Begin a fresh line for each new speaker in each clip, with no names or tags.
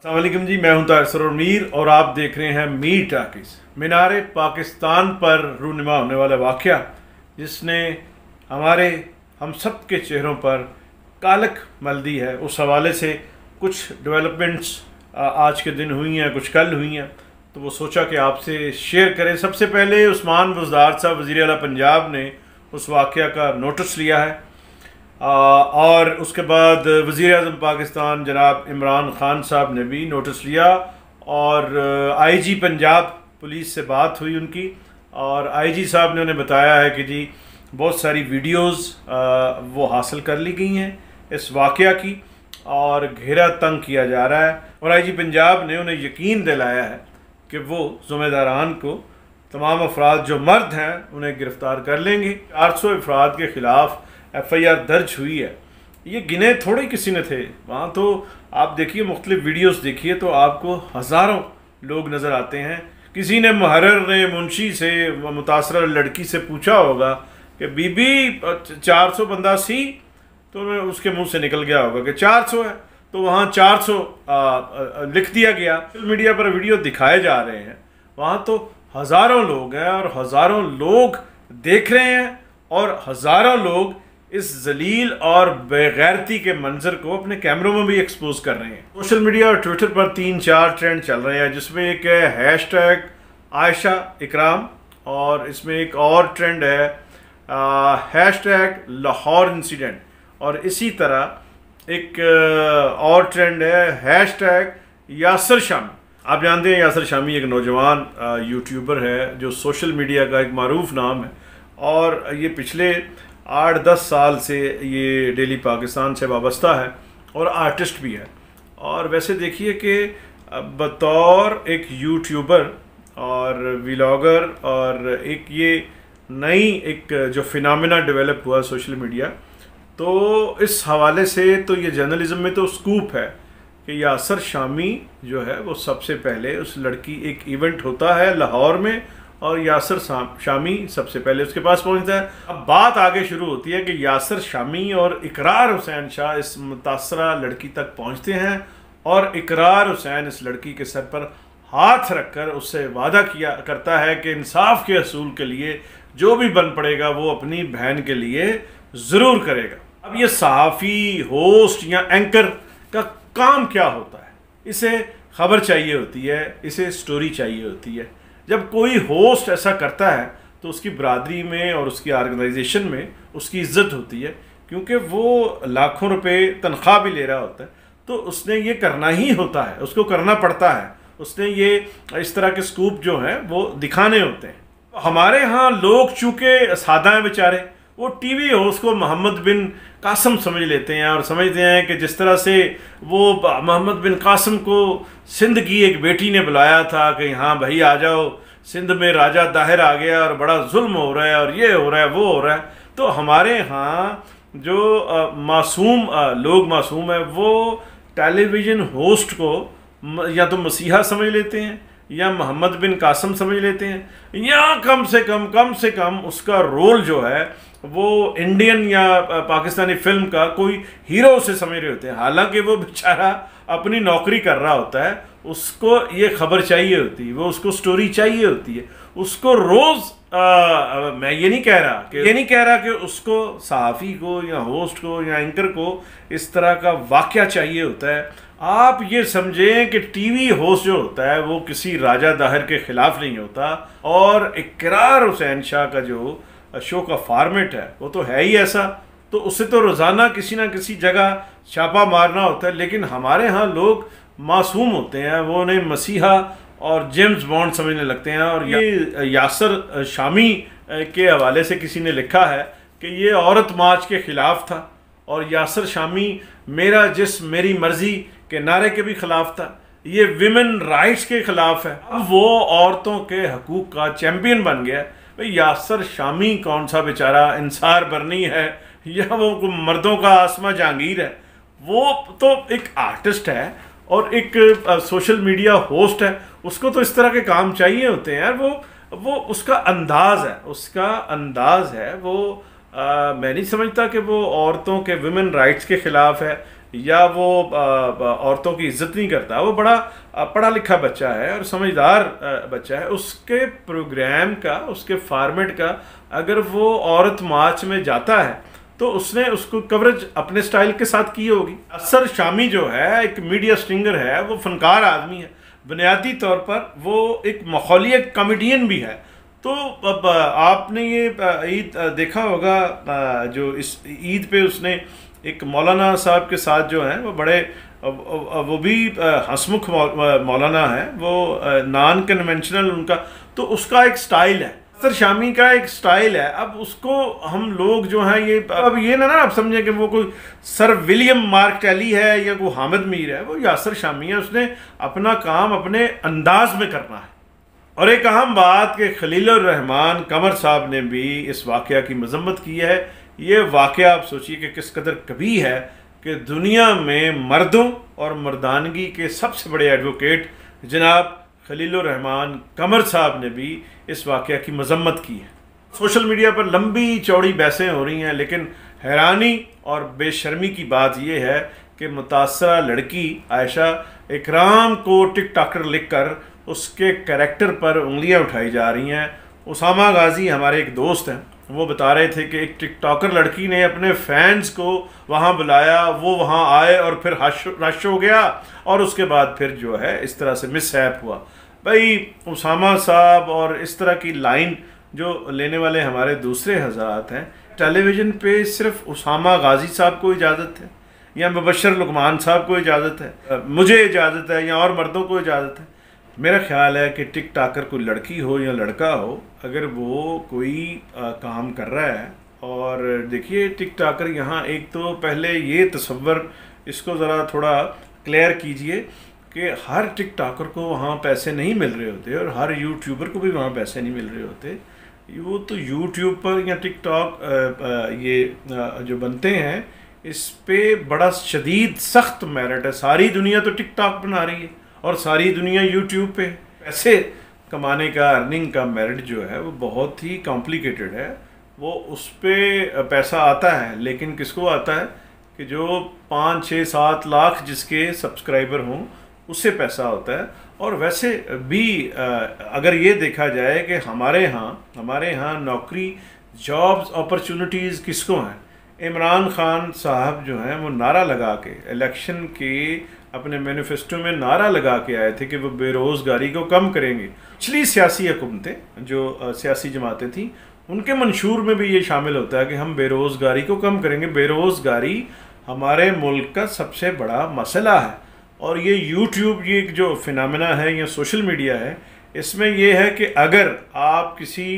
अस्सलाम वालेकुम जी, मैं हूं तारिर मीर और आप देख रहे हैं मीर टाकिस। मीनार पाकिस्तान पर रूनुमा होने वाला वाक़या जिसने हम सब के चेहरों पर कालक मल दी है, उस हवाले से कुछ डेवलपमेंट्स आज के दिन हुई हैं, कुछ कल हुई हैं, तो वो सोचा कि आपसे शेयर करें। सबसे पहले उस्मान बुज़दार साहब वज़ीर आला पंजाब ने उस वाक़या का नोटिस लिया है और उसके बाद वज़ीर आज़म पाकिस्तान जनाब इमरान ख़ान साहब ने भी नोटिस लिया और आईजी पंजाब पुलिस से बात हुई उनकी, और आईजी साहब ने उन्हें बताया है कि जी बहुत सारी वीडियोस वो हासिल कर ली गई हैं इस वाक़या की और घेरा तंग किया जा रहा है, और आईजी पंजाब ने उन्हें यकीन दिलाया है कि वो ज़िम्मेदारान को, तमाम अफराद जो मर्द हैं, उन्हें गिरफ़्तार कर लेंगे। 400 अफराद के ख़िलाफ़ FIR दर्ज हुई है। ये गिने थोड़े किसी ने थे, वहाँ तो आप देखिए, मुख्तलिफ वीडियोस देखिए तो आपको हज़ारों लोग नज़र आते हैं। किसी ने मुहर्रिर ने मुंशी से, मुतासरा लड़की से पूछा होगा कि बीबी 400 बंदा सी, तो उसके मुंह से निकल गया होगा कि 400 है, तो वहाँ 400 लिख दिया गया। सोशल मीडिया पर वीडियो दिखाए जा रहे हैं, वहाँ तो हज़ारों लोग हैं और हज़ारों लोग देख रहे हैं और हज़ारों लोग इस जलील और बेगैरती के मंजर को अपने कैमरों में भी एक्सपोज कर रहे हैं। सोशल मीडिया और ट्विटर पर 3-4 ट्रेंड चल रहे हैं, जिसमें एक है हैशटैग आयशा इकराम, और इसमें एक और ट्रेंड है हैशटैग लाहौर इंसिडेंट, और इसी तरह एक और ट्रेंड है हैशटैग यासर शामी। आप जानते हैं यासर शामी एक नौजवान यूट्यूबर है जो सोशल मीडिया का एक मारूफ नाम है, और ये पिछले 8-10 साल से ये डेली पाकिस्तान से वाबस्ता है और आर्टिस्ट भी है। और वैसे देखिए कि बतौर एक यूट्यूबर और व्लॉगर और एक ये नई एक जो फिनोमेना डेवलप हुआ सोशल मीडिया, तो इस हवाले से तो ये जर्नलिज्म में तो स्कूप है कि यासर शामी जो है वो सबसे पहले, उस लड़की एक इवेंट होता है लाहौर में और यासर शामी सबसे पहले उसके पास पहुंचता है। अब बात आगे शुरू होती है कि यासर शामी और इकरार हुसैन शाह इस मुतासरा लड़की तक पहुंचते हैं और इकरार हुसैन इस लड़की के सर पर हाथ रखकर उससे वादा करता है कि इंसाफ के असूल के लिए जो भी बन पड़ेगा वो अपनी बहन के लिए ज़रूर करेगा। अब ये सहाफ़ी, होस्ट या एंकर का काम क्या होता है? इसे खबर चाहिए होती है, इसे स्टोरी चाहिए होती है। जब कोई होस्ट ऐसा करता है तो उसकी बरादरी में और उसकी ऑर्गेनाइजेशन में उसकी इज्जत होती है, क्योंकि वो लाखों रुपए तनख्वाह भी ले रहा होता है, तो उसने ये करना ही होता है, उसको करना पड़ता है, उसने ये इस तरह के स्कूप जो हैं वो दिखाने होते हैं। हमारे यहाँ लोग चूँकि सादा हैं बेचारे, वो टीवी होस्ट को मोहम्मद बिन कासिम समझ लेते हैं और समझते हैं कि जिस तरह से वो मोहम्मद बिन कासिम को सिंध की एक बेटी ने बुलाया था कि हाँ भाई आ जाओ, सिंध में राजा दाहिर आ गया और बड़ा जुल्म हो रहा है और ये हो रहा है वो हो रहा है, तो हमारे यहाँ जो मासूम लोग मासूम है वो टेलीविज़न होस्ट को या तो मसीहा समझ लेते हैं या मोहम्मद बिन कासिम समझ लेते हैं, या कम से कम उसका रोल जो है वो इंडियन या पाकिस्तानी फिल्म का कोई हीरो से समझ रहे होते हैं। हालांकि वो बेचारा अपनी नौकरी कर रहा होता है, उसको ये खबर चाहिए होती है, वो उसको स्टोरी चाहिए होती है, उसको रोज़ मैं ये नहीं कह रहा कि उसको सहाफ़ी को या होस्ट को या एंकर को इस तरह का वाक़या चाहिए होता है। आप ये समझें कि टीवी होस्ट जो होता है वो किसी राजा दाहिर के ख़िलाफ़ नहीं होता, और इकरार हुसैन शाह का जो शो का फॉर्मेट है वो तो है ही ऐसा, तो उससे तो रोज़ाना किसी ना किसी जगह छापा मारना होता है। लेकिन हमारे यहाँ लोग मासूम होते हैं, वो उन्हें मसीहा और जेम्स बॉन्ड समझने लगते हैं। और ये यासर शामी के हवाले से किसी ने लिखा है कि ये औरत मार्च के ख़िलाफ़ था और यासर शामी मेरा जिस्म मेरी मर्ज़ी के नारे के भी ख़िलाफ़ था, ये विमेन राइट्स के ख़िलाफ़ है। अब वो औरतों के हकूक़ का चैम्पियन बन गया। भाई यासर शामी कौन सा बेचारा इंसार बरनी है या वो मर्दों का आसमा जहांगीर है? वो तो एक आर्टिस्ट है और एक सोशल मीडिया होस्ट है, उसको तो इस तरह के काम चाहिए होते हैं यार। वो उसका अंदाज़ है वो मैं नहीं समझता कि वो औरतों के वुमेन राइट्स के ख़िलाफ़ है या वो औरतों की इज्जत नहीं करता, वो बड़ा पढ़ा लिखा बच्चा है और समझदार बच्चा है, उसके प्रोग्राम का, उसके फॉर्मेट का अगर वो औरत मार्च में जाता है तो उसने उसको कवरेज अपने स्टाइल के साथ की होगी। असर शामी जो है एक मीडिया स्ट्रिंगर है, वो फनकार आदमी है, बुनियादी तौर पर वो एक माहौलिया कॉमेडियन भी है। तो अब आपने ये ईद देखा होगा, जो इस ईद पे उसने एक मौलाना साहब के साथ जो हैं वो बड़े, वो भी हंसमुख मौलाना है, वो नॉन कन्वेंशनल उनका, तो उसका एक स्टाइल है, असर शामी का एक स्टाइल है। अब उसको हम लोग जो हैं ये, अब ये ना आप समझें कि वो कोई सर विलियम मार्क टेली है या कोई हामिद मीर है, वो यासर शामी है, उसने अपना काम अपने अंदाज में करना है। और एक अहम बात कि खलीलुर रहमान कमर साहब ने भी इस वाक़या की मजम्मत की है। ये वाक़या आप सोचिए कि किस कदर कभी है कि दुनिया में मर्दों और मर्दानगी के सबसे बड़े एडवोकेट जनाब खलीलुर रहमान कमर साहब ने भी इस वाक़या की मजम्मत की है। सोशल मीडिया पर लंबी चौड़ी बहसें हो रही हैं, लेकिन हैरानी और बेशर्मी की बात यह है कि मुतासरा लड़की आयशा इकराम को टिकटॉकर लिखकर उसके कैरेक्टर पर उंगलियां उठाई जा रही हैं। उसामा गाजी हमारे एक दोस्त हैं, वो बता रहे थे कि एक टिकटॉकर लड़की ने अपने फैंस को वहाँ बुलाया, वो वहाँ आए और फिर रश हो गया और उसके बाद फिर जो है इस तरह से मिसहैप हुआ। भाई उसामा साहब और इस तरह की लाइन जो लेने वाले हमारे दूसरे हज़रात हैं, टेलीविज़न पे सिर्फ उसामा गाजी साहब को इजाज़त है या मुबशर लुकमान साहब को इजाज़त है, मुझे इजाज़त है या और मर्दों को इजाज़त है? मेरा ख्याल है कि टिकटॉकर कोई लड़की हो या लड़का हो, अगर वो कोई काम कर रहा है, और देखिए टिकटॉकर यहाँ, एक तो पहले ये तसव्वुर इसको ज़रा थोड़ा क्लियर कीजिए कि हर टिकटॉकर को वहाँ पैसे नहीं मिल रहे होते और हर यूट्यूबर को भी वहाँ पैसे नहीं मिल रहे होते। वो तो यूट्यूब पर या टिकटॉक ये जो बनते हैं, इस पे बड़ा शदीद सख्त मेरिट है। सारी दुनिया तो टिकटॉक बना रही है और सारी दुनिया यूट्यूब पे। पैसे कमाने का, अर्निंग का मेरिट जो है वो बहुत ही कॉम्प्लिकेटेड है। वो उस पर पैसा आता है, लेकिन किसको आता है कि जो 5, 6, 7 लाख जिसके सब्सक्राइबर हों उससे पैसा होता है। और वैसे भी अगर ये देखा जाए कि हमारे यहाँ नौकरी, जॉब्स, अपॉर्चुनिटीज़ किसको हैं, इमरान खान साहब जो हैं वो नारा लगा के इलेक्शन के अपने मैनिफेस्टो में नारा लगा के आए थे कि वो बेरोज़गारी को कम करेंगे। पिछली सियासी हुकूमतें जो सियासी जमातें थीं, उनके मंशूर में भी ये शामिल होता है कि हम बेरोज़गारी को कम करेंगे। बेरोज़गारी हमारे मुल्क का सबसे बड़ा मसला है। और ये यूट्यूब, ये जो फिनोमेना है या सोशल मीडिया है, इसमें यह है कि अगर आप किसी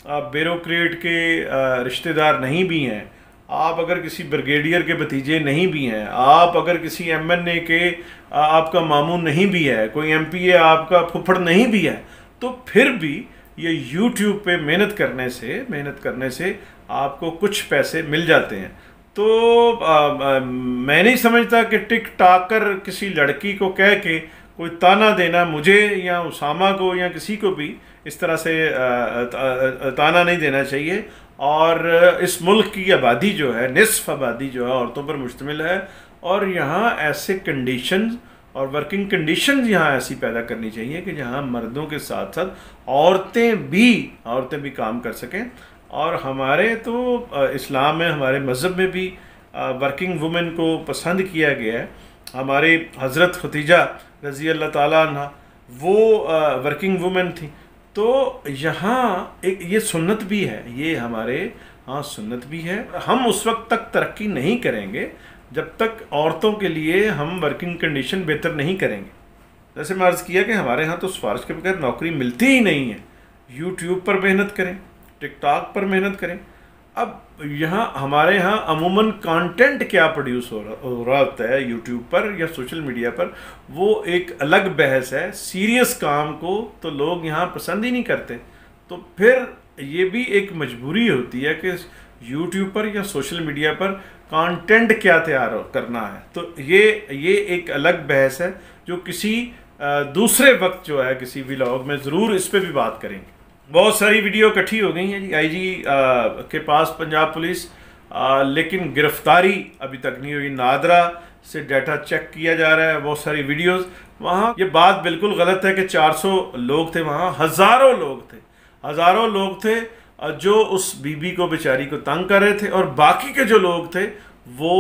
ब्यूरोक्रेट के रिश्तेदार नहीं भी हैं, आप अगर किसी ब्रिगेडियर के भतीजे नहीं भी हैं, आप अगर किसी एमएनए के आपका मामू नहीं भी है, कोई एमपीए आपका फुफड़ नहीं भी है, तो फिर भी ये यूट्यूब पे मेहनत करने से आपको कुछ पैसे मिल जाते हैं। तो मैं नहीं समझता कि टिकटॉकर किसी लड़की को कह के कोई ताना देना, मुझे या उसामा को या किसी को भी इस तरह से ताना नहीं देना चाहिए। और इस मुल्क की आबादी जो है, निस्फ आबादी जो है औरतों पर मुश्तमिल है, और यहाँ ऐसे कंडीशंस और वर्किंग कंडीशंस यहाँ ऐसी पैदा करनी चाहिए कि जहाँ मर्दों के साथ साथ औरतें भी काम कर सकें। और हमारे तो इस्लाम में, हमारे मज़हब में भी वर्किंग वुमेन को पसंद किया गया है। हमारी हज़रत खदीजा रज़ी अल्लाह ताला अन्हा वो वर्किंग वुमेन थी। तो यहाँ एक ये सुन्नत भी है, ये हमारे यहाँ सुन्नत भी है। हम उस वक्त तक तरक्की नहीं करेंगे जब तक औरतों के लिए हम वर्किंग कंडीशन बेहतर नहीं करेंगे। जैसे मैं अर्ज़ किया कि हमारे यहाँ तो सिफारिश के बगैर नौकरी मिलती ही नहीं है। यूट्यूब पर मेहनत करें, टिकटॉक पर मेहनत करें। अब यहाँ हमारे यहाँ अमूमन कंटेंट क्या प्रोड्यूस हो रहा होता है यूट्यूब पर या सोशल मीडिया पर, वो एक अलग बहस है। सीरियस काम को तो लोग यहाँ पसंद ही नहीं करते। तो फिर ये भी एक मजबूरी होती है कि यूट्यूब पर या सोशल मीडिया पर कंटेंट क्या तैयार करना है। तो ये एक अलग बहस है जो किसी दूसरे वक्त जो है किसी व्लॉग में ज़रूर इस पर भी बात करेंगे। बहुत सारी वीडियो इकट्ठी हो गई हैं जी आईजी के पास पंजाब पुलिस, लेकिन गिरफ्तारी अभी तक नहीं हुई। नादरा से डाटा चेक किया जा रहा है, बहुत सारी वीडियोस। वहाँ ये बात बिल्कुल गलत है कि 400 लोग थे, वहाँ हज़ारों लोग थे जो उस बीबी को बेचारी को तंग कर रहे थे, और बाकी के जो लोग थे वो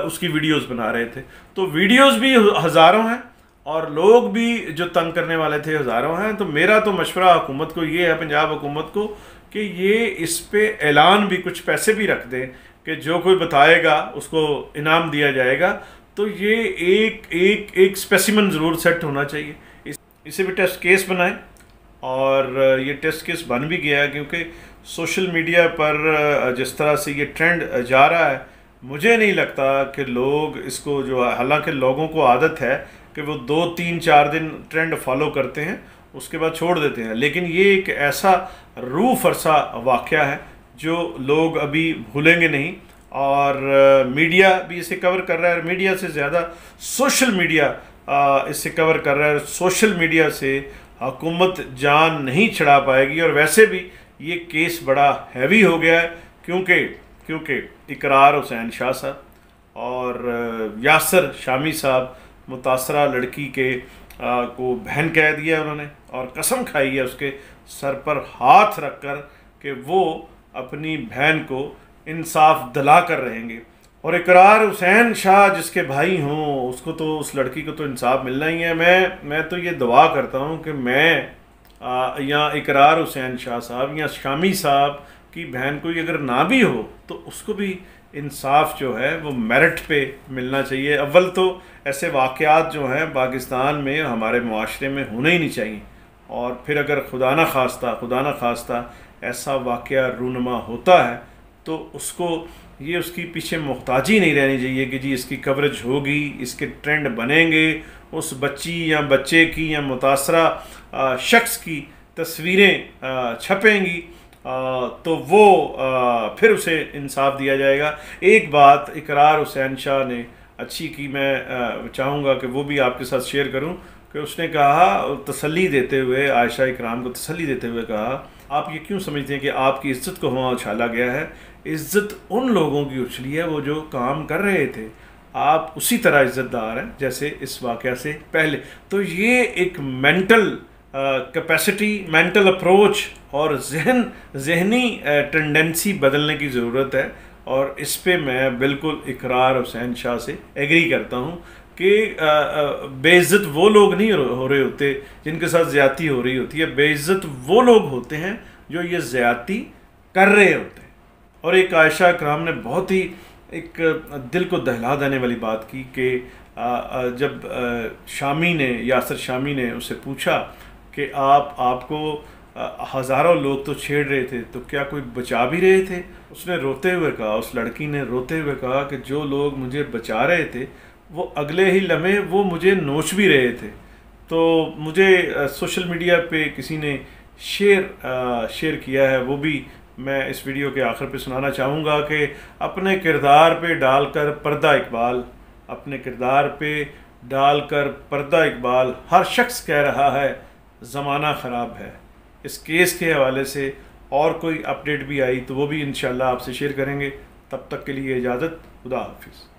उसकी वीडियोस बना रहे थे। तो वीडियोस भी हज़ारों हैं और लोग भी जो तंग करने वाले थे हज़ारों हैं। तो मेरा तो मशवरा हुकूमत को ये है, पंजाब हुकूमत को, कि ये इस पे ऐलान भी, कुछ पैसे भी रख दें कि जो कोई बताएगा उसको इनाम दिया जाएगा। तो ये एक स्पेसिमन ज़रूर सेट होना चाहिए, इसे भी टेस्ट केस बनाएं। और ये टेस्ट केस बन भी गया है, क्योंकि सोशल मीडिया पर जिस तरह से ये ट्रेंड जा रहा है, मुझे नहीं लगता कि लोग इसको जो, हालांकि लोगों को आदत है कि वो 2-3-4 दिन ट्रेंड फॉलो करते हैं, उसके बाद छोड़ देते हैं, लेकिन ये एक ऐसा रूह फरसा वाक़या है जो लोग अभी भूलेंगे नहीं। और मीडिया भी इसे कवर कर रहा है, मीडिया से ज़्यादा सोशल मीडिया इसे कवर कर रहा है। सोशल मीडिया से हुकूमत जान नहीं छड़ा पाएगी। और वैसे भी ये केस बड़ा हैवी हो गया है, क्योंकि इकरार हुसैन शाह साहब और यासर शामी साहब, मुतासरा लड़की के को बहन कह दिया उन्होंने, और कसम खाई है उसके सर पर हाथ रख कर कि वो अपनी बहन को इंसाफ दिला कर रहेंगे। और इकरार हुसैन शाह जिसके भाई हों, उसको तो, उस लड़की को तो इंसाफ मिलना ही है। मैं तो ये दुआ करता हूँ कि मैं या इकरार हुसैन शाह साहब या शामी साहब की बहन कोई अगर ना भी हो तो उसको भी इंसाफ जो है वो मेरिट पे मिलना चाहिए। अव्वल तो ऐसे वाक़यात जो हैं पाकिस्तान में, हमारे मुआशरे में होने ही नहीं चाहिए। और फिर अगर खुदा न खास्ता ऐसा वाक़या रूनुमा होता है तो उसको ये उसकी पीछे मुहताजी नहीं रहनी चाहिए कि जी इसकी कवरेज होगी, इसके ट्रेंड बनेंगे, उस बच्ची या बच्चे की या मुतासरा शख्स की तस्वीरें छपेंगी, तो वो फिर उसे इंसाफ दिया जाएगा। एक बात इकरार हुसैन शाह ने अच्छी की, मैं चाहूँगा कि वो भी आपके साथ शेयर करूँ, कि उसने कहा, तसल्ली देते हुए, आयशा इकराम को तसल्ली देते हुए कहा, आप ये क्यों समझते हैं कि आपकी इज़्ज़त को वहाँ उछाला गया है? इज़्ज़त उन लोगों की उछली है वो जो काम कर रहे थे। आप उसी तरह इज़्ज़तदार हैं जैसे इस वाक़या से पहले। तो ये एक मेंटल कैपेसिटी, मेंटल अप्रोच और जहनी टेंडेंसी बदलने की ज़रूरत है। और इस पे मैं बिल्कुल इकरार हुसैन शाह से एग्री करता हूँ कि बेइज्जत वो लोग नहीं हो रहे होते जिनके साथ ज़्यादती हो रही होती है, बेइज्जत वो लोग होते हैं जो ये ज़्यादती कर रहे होते हैं। और एक आयशा इकराम ने बहुत ही एक दिल को दहला देने वाली बात की कि जब यासर शामी ने उससे पूछा कि आपको हज़ारों लोग तो छेड़ रहे थे, तो क्या कोई बचा भी रहे थे? उसने रोते हुए कहा, उस लड़की ने रोते हुए कहा कि जो लोग मुझे बचा रहे थे वो अगले ही लम्हे वो मुझे नोच भी रहे थे। तो मुझे सोशल मीडिया पे किसी ने शेयर किया है, वो भी मैं इस वीडियो के आखिर पे सुनाना चाहूँगा कि अपने किरदार पे डालकर पर्दा इकबाल, अपने किरदार पे डालकर पर्दा इकबाल, हर शख्स कह रहा है ज़माना ख़राब है। इस केस के हवाले से और कोई अपडेट भी आई तो वो भी इंशाल्लाह आपसे शेयर करेंगे। तब तक के लिए इजाज़त, खुदा हाफिज़।